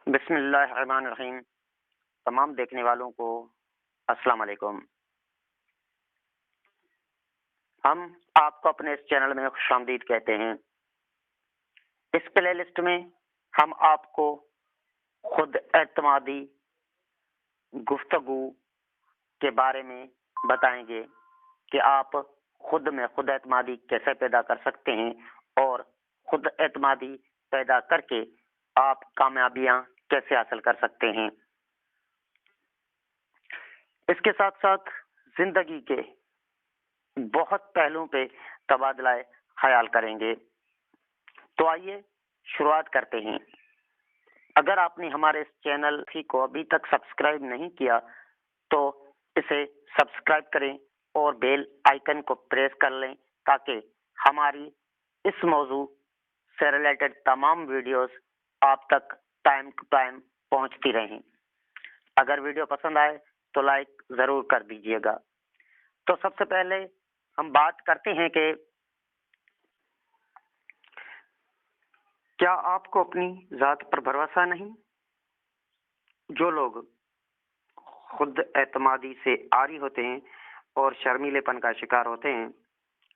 بسم اللہ الرحمن الرحیم۔ تمام دیکھنے والوں کو السلام علیکم۔ ہم آپ کو اپنے اس چینل میں خوش آمدید کہتے ہیں۔ اس پلے لسٹ میں ہم آپ کو خود اعتمادی گفتگو کے بارے میں بتائیں گے کہ آپ خود میں خود اعتمادی کیسے پیدا کر سکتے ہیں اور خود اعتمادی پیدا کر کے آپ کامیابیاں کیسے حاصل کر سکتے ہیں۔ اس کے ساتھ ساتھ زندگی کے بہت پہلوؤں پہ تبادلہ خیال کریں گے۔ تو آئیے شروعات کرتے ہیں۔ اگر آپ نے ہمارے اس چینل کو ابھی تک سبسکرائب نہیں کیا تو اسے سبسکرائب کریں اور بیل آئیکن کو پریس کر لیں تاکہ ہماری اس موضوع سے ریلیٹڈ تمام ویڈیوز آپ تک ٹائم ٹو ٹائم پہنچتی رہیں۔ اگر ویڈیو پسند آئے تو لائک ضرور کر دیجیے گا۔ تو سب سے پہلے ہم بات کرتے ہیں کہ کیا آپ کو اپنی ذات پر بھروسہ نہیں؟ جو لوگ خود اعتمادی سے عاری ہوتے ہیں اور شرمیلے پن کا شکار ہوتے ہیں،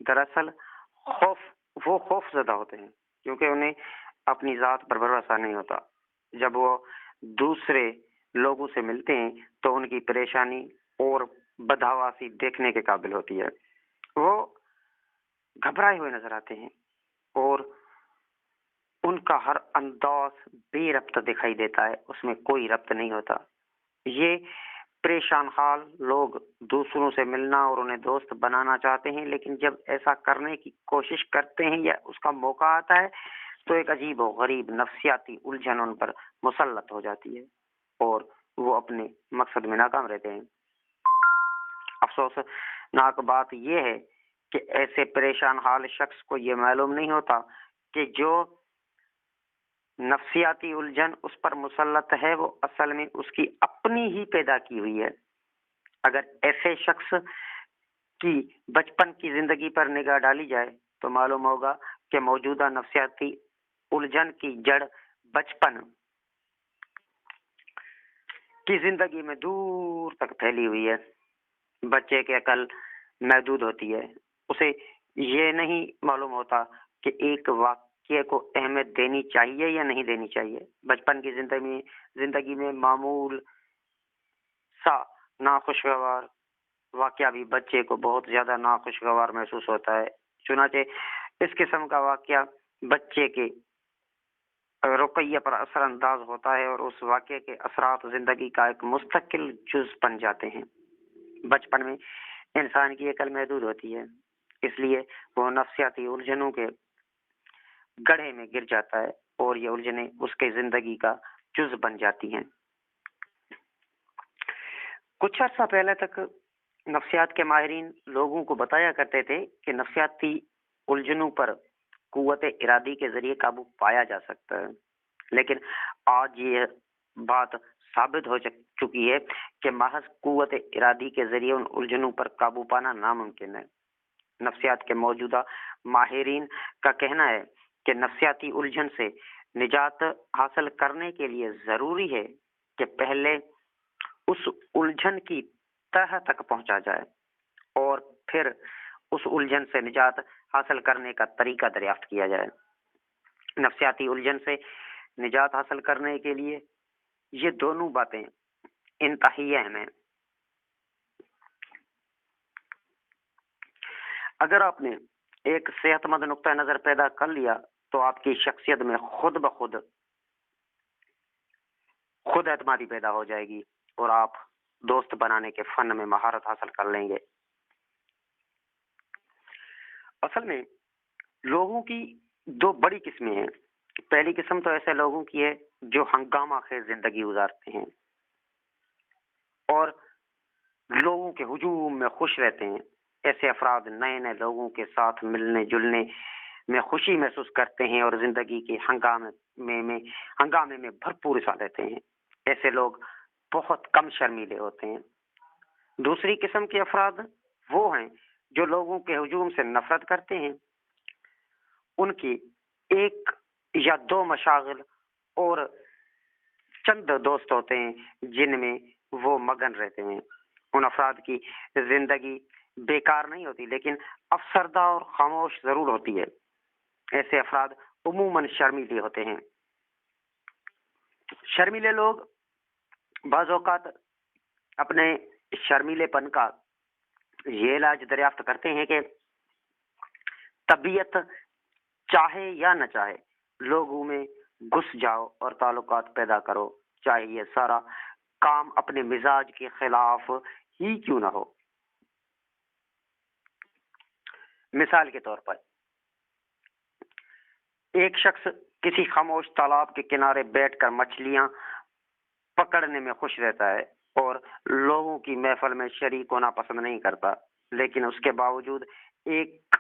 دراصل وہ خوف زدہ ہوتے ہیں کیونکہ انہیں اپنی ذات پر بھروسہ نہیں ہوتا۔ جب وہ دوسرے لوگوں سے ملتے ہیں تو ان کی پریشانی اور بدحواسی دیکھنے کے قابل ہوتی ہے۔ وہ گھبرائے ہوئے نظر آتے ہیں اور ان کا ہر انداز بے ربط دکھائی دیتا ہے، اس میں کوئی ربط نہیں ہوتا۔ یہ پریشان حال لوگ دوسروں سے ملنا اور انہیں دوست بنانا چاہتے ہیں، لیکن جب ایسا کرنے کی کوشش کرتے ہیں یا اس کا موقع آتا ہے تو ایک عجیب و غریب نفسیاتی الجھن ان پر مسلط ہو جاتی ہے اور وہ اپنے مقصد میں ناکام رہتے ہیں۔ افسوسناک بات یہ ہے کہ ایسے پریشان حال شخص کو یہ معلوم نہیں ہوتا کہ جو نفسیاتی الجھن اس پر مسلط ہے وہ اصل میں اس کی اپنی ہی پیدا کی ہوئی ہے۔ اگر ایسے شخص کی بچپن کی زندگی پر نگاہ ڈالی جائے تو معلوم ہوگا کہ موجودہ نفسیاتی الجھن کی جڑ بچپن کی زندگی میں دور تک پھیلی ہوئی ہے۔ بچے کی عقل محدود ہوتی ہے، اسے یہ نہیں معلوم ہوتا کہ ایک واقعے کو اہمیت دینی چاہیے یا نہیں دینی چاہیے۔ بچپن کی زندگی میں معمول سا ناخوشگوار واقعہ بھی بچے کو بہت زیادہ ناخوشگوار محسوس ہوتا ہے۔ چنانچہ اس قسم کا واقعہ بچے کے رویے پر اثر انداز ہوتا ہے اور اس واقعے کے اثرات زندگی کا ایک مستقل جز بن جاتے ہیں۔ بچپن میں انسان کی عقل محدود ہوتی ہے، اس لیے وہ نفسیاتی الجھنوں کے گڑھے میں گر جاتا ہے اور یہ الجھنیں اس کے زندگی کا جز بن جاتی ہیں۔ کچھ عرصہ پہلے تک نفسیات کے ماہرین لوگوں کو بتایا کرتے تھے کہ نفسیاتی الجھنوں پر قوت ارادی کے ذریعے قابو پایا جا سکتا ہے، لیکن آج یہ بات ثابت ہو چکی ہے کہ محض قوت ارادی کے ذریعے ان الجھنوں پر قابو پانا ناممکن ہے۔ نفسیات کے موجودہ ماہرین کا کہنا ہے کہ نفسیاتی الجھن سے نجات حاصل کرنے کے لیے ضروری ہے کہ پہلے اس الجھن کی تہ تک پہنچا جائے اور پھر اس الجھن سے نجات حاصل کرنے کا طریقہ دریافت کیا جائے۔ نفسیاتی الجھن سے نجات حاصل کرنے کے لیے یہ دونوں باتیں انتہائی اہم ہیں۔ اگر آپ نے ایک صحت مند نقطہ نظر پیدا کر لیا تو آپ کی شخصیت میں خود بخود خود اعتمادی پیدا ہو جائے گی اور آپ دوست بنانے کے فن میں مہارت حاصل کر لیں گے۔ اصل میں لوگوں کی دو بڑی قسمیں ہیں۔ پہلی قسم تو ایسے لوگوں کی ہے جو ہنگامہ خیز زندگی گزارتے ہیں اور لوگوں کے ہجوم میں خوش رہتے ہیں۔ ایسے افراد نئے نئے لوگوں کے ساتھ ملنے جلنے میں خوشی محسوس کرتے ہیں اور زندگی کے ہنگامے میں بھرپور حصہ لیتے ہیں۔ ایسے لوگ بہت کم شرمیلے ہوتے ہیں۔ دوسری قسم کے افراد وہ ہیں جو لوگوں کے ہجوم سے نفرت کرتے ہیں۔ ان کی ایک یا دو مشاغل اور چند دوست ہوتے ہیں جن میں وہ مگن رہتے ہیں. ان افراد کی زندگی بیکار نہیں ہوتی لیکن افسردہ اور خاموش ضرور ہوتی ہے. ایسے افراد عموماً شرمیلے ہوتے ہیں. شرمیلے لوگ بعض اوقات اپنے شرمیلے پن کا یہ علاج دریافت کرتے ہیں کہ طبیعت چاہے یا نہ چاہے لوگوں میں گھس جاؤ اور تعلقات پیدا کرو، چاہے یہ سارا کام اپنے مزاج کے خلاف ہی کیوں نہ ہو. مثال کے طور پر ایک شخص کسی خاموش تالاب کے کنارے بیٹھ کر مچھلیاں پکڑنے میں خوش رہتا ہے اور لوگوں کی محفل میں شریک ہونا پسند نہیں کرتا، لیکن اس کے باوجود ایک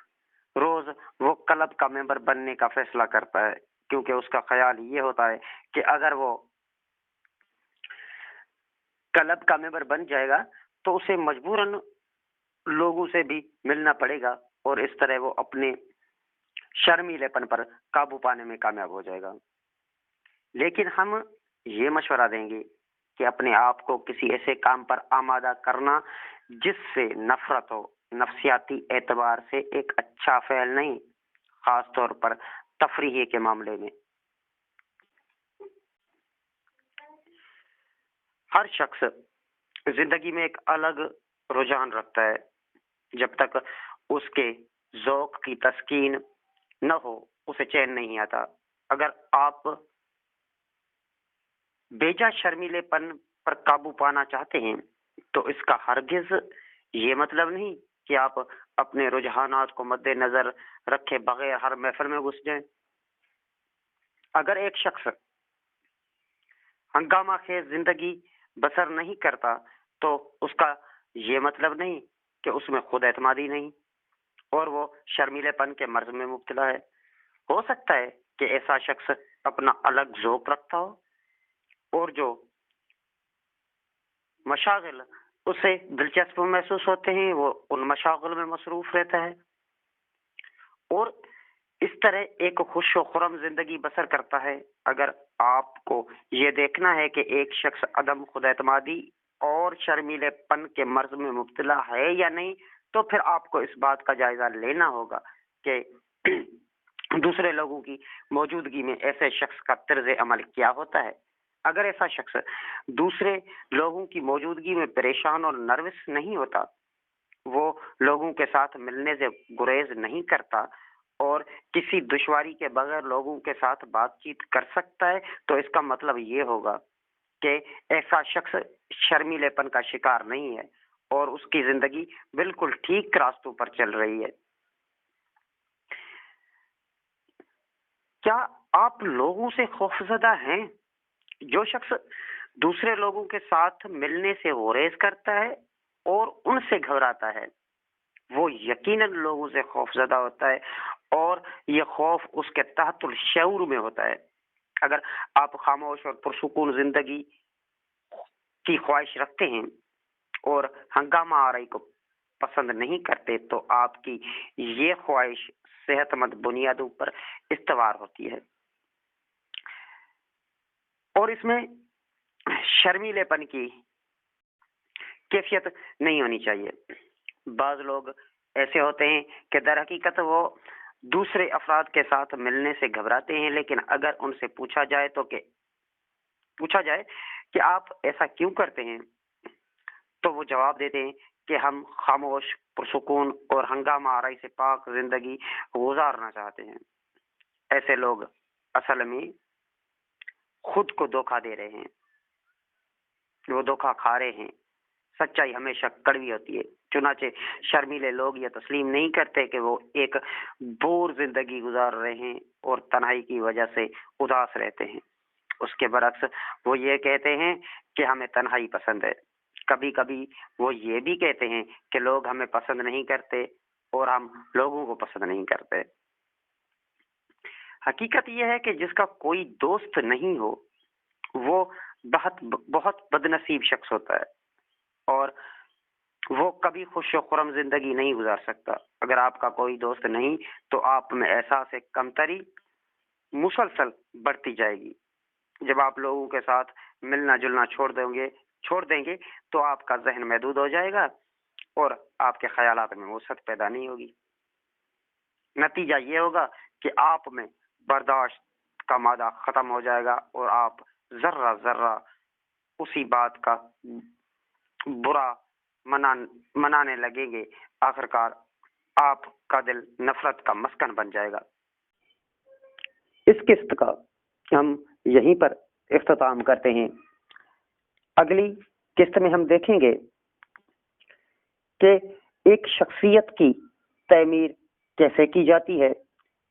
روز وہ کلب کا ممبر بننے کا فیصلہ کرتا ہے، کیونکہ اس کا خیال یہ ہوتا ہے کہ اگر وہ کلب کا ممبر بن جائے گا تو اسے مجبوراً لوگوں سے بھی ملنا پڑے گا اور اس طرح وہ اپنے شرمیلے پن پر قابو پانے میں کامیاب ہو جائے گا. لیکن ہم یہ مشورہ دیں گے کہ اپنے آپ کو کسی ایسے کام پر آمادہ کرنا جس سے نفرت ہو نفسیاتی اعتبار سے ایک اچھا فعل نہیں، خاص طور پر تفریح کے معاملے میں. ہر شخص زندگی میں ایک الگ رجحان رکھتا ہے. جب تک اس کے ذوق کی تسکین نہ ہو اسے چین نہیں آتا. اگر آپ بیجا شرمیلے پن پر قابو پانا چاہتے ہیں تو اس کا ہرگز یہ مطلب نہیں کہ آپ اپنے رجحانات کو مد نظر رکھے بغیر ہر محفل میں گھس جائیں. اگر ایک شخص ہنگامہ خیز زندگی بسر نہیں کرتا تو اس کا یہ مطلب نہیں کہ اس میں خود اعتمادی نہیں اور وہ شرمیلے پن کے مرض میں مبتلا ہے. ہو سکتا ہے کہ ایسا شخص اپنا الگ ذوق رکھتا ہو اور جو مشاغل اسے دلچسپ محسوس ہوتے ہیں وہ ان مشاغل میں مصروف رہتا ہے اور اس طرح ایک خوش و خرم زندگی بسر کرتا ہے. اگر آپ کو یہ دیکھنا ہے کہ ایک شخص عدم خود اعتمادی اور شرمیلے پن کے مرض میں مبتلا ہے یا نہیں تو پھر آپ کو اس بات کا جائزہ لینا ہوگا کہ دوسرے لوگوں کی موجودگی میں ایسے شخص کا طرز عمل کیا ہوتا ہے. اگر ایسا شخص دوسرے لوگوں کی موجودگی میں پریشان اور نروس نہیں ہوتا، وہ لوگوں کے ساتھ ملنے سے گریز نہیں کرتا اور کسی دشواری کے بغیر لوگوں کے ساتھ بات چیت کر سکتا ہے، تو اس کا مطلب یہ ہوگا کہ ایسا شخص شرمیلے پن کا شکار نہیں ہے اور اس کی زندگی بالکل ٹھیک راستوں پر چل رہی ہے. کیا آپ لوگوں سے خوفزدہ ہیں؟ جو شخص دوسرے لوگوں کے ساتھ ملنے سے گریز کرتا ہے اور ان سے گھبراتا ہے وہ یقیناً لوگوں سے خوف زدہ ہوتا ہے اور یہ خوف اس کے تحت الشعور میں ہوتا ہے. اگر آپ خاموش اور پرسکون زندگی کی خواہش رکھتے ہیں اور ہنگامہ آرائی کو پسند نہیں کرتے تو آپ کی یہ خواہش صحت مند بنیادوں پر استوار ہوتی ہے اور اس میں شرمیلے پن کی کیفیت نہیں ہونی چاہیے. بعض لوگ ایسے ہوتے ہیں کہ در حقیقت وہ دوسرے افراد کے ساتھ ملنے سے گھبراتے ہیں، لیکن اگر ان سے پوچھا جائے کہ آپ ایسا کیوں کرتے ہیں تو وہ جواب دیتے ہیں کہ ہم خاموش پرسکون اور ہنگامہ آرائی سے پاک زندگی گزارنا چاہتے ہیں. ایسے لوگ اصل میں خود کو دھوکہ دے رہے ہیں، وہ دھوکہ کھا رہے ہیں. سچائی ہمیشہ کڑوی ہوتی ہے، چنانچہ شرمیلے لوگ یہ تسلیم نہیں کرتے کہ وہ ایک بور زندگی گزار رہے ہیں اور تنہائی کی وجہ سے اداس رہتے ہیں. اس کے برعکس وہ یہ کہتے ہیں کہ ہمیں تنہائی پسند ہے. کبھی کبھی وہ یہ بھی کہتے ہیں کہ لوگ ہمیں پسند نہیں کرتے اور ہم لوگوں کو پسند نہیں کرتے. حقیقت یہ ہے کہ جس کا کوئی دوست نہیں ہو وہ بہت بدنصیب شخص ہوتا ہے اور وہ کبھی خوش و خرم زندگی نہیں گزار سکتا. اگر آپ کا کوئی دوست نہیں تو آپ میں احساس کمتری مسلسل بڑھتی جائے گی. جب آپ لوگوں کے ساتھ ملنا جلنا چھوڑ دیں گے تو آپ کا ذہن محدود ہو جائے گا اور آپ کے خیالات میں وسعت پیدا نہیں ہوگی۔ نتیجہ یہ ہوگا کہ آپ میں برداشت کا مادہ ختم ہو جائے گا اور آپ ذرہ ذرہ اسی بات کا برا منانے لگیں گے۔ آخرکار آپ کا دل نفرت کا مسکن بن جائے گا۔ اس قسط کا ہم یہیں پر اختتام کرتے ہیں۔ اگلی قسط میں ہم دیکھیں گے کہ ایک شخصیت کی تعمیر کیسے کی جاتی ہے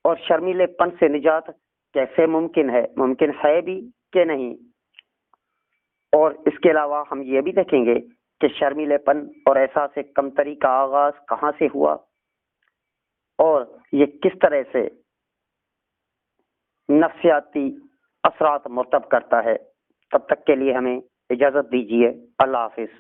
اور شرمیلے پن سے نجات کیسے ممکن ہے بھی کہ نہیں، اور اس کے علاوہ ہم یہ بھی دیکھیں گے کہ شرمیلے پن اور احساس کمتری کا آغاز کہاں سے ہوا اور یہ کس طرح سے نفسیاتی اثرات مرتب کرتا ہے۔ تب تک کے لیے ہمیں اجازت دیجیے۔ اللہ حافظ۔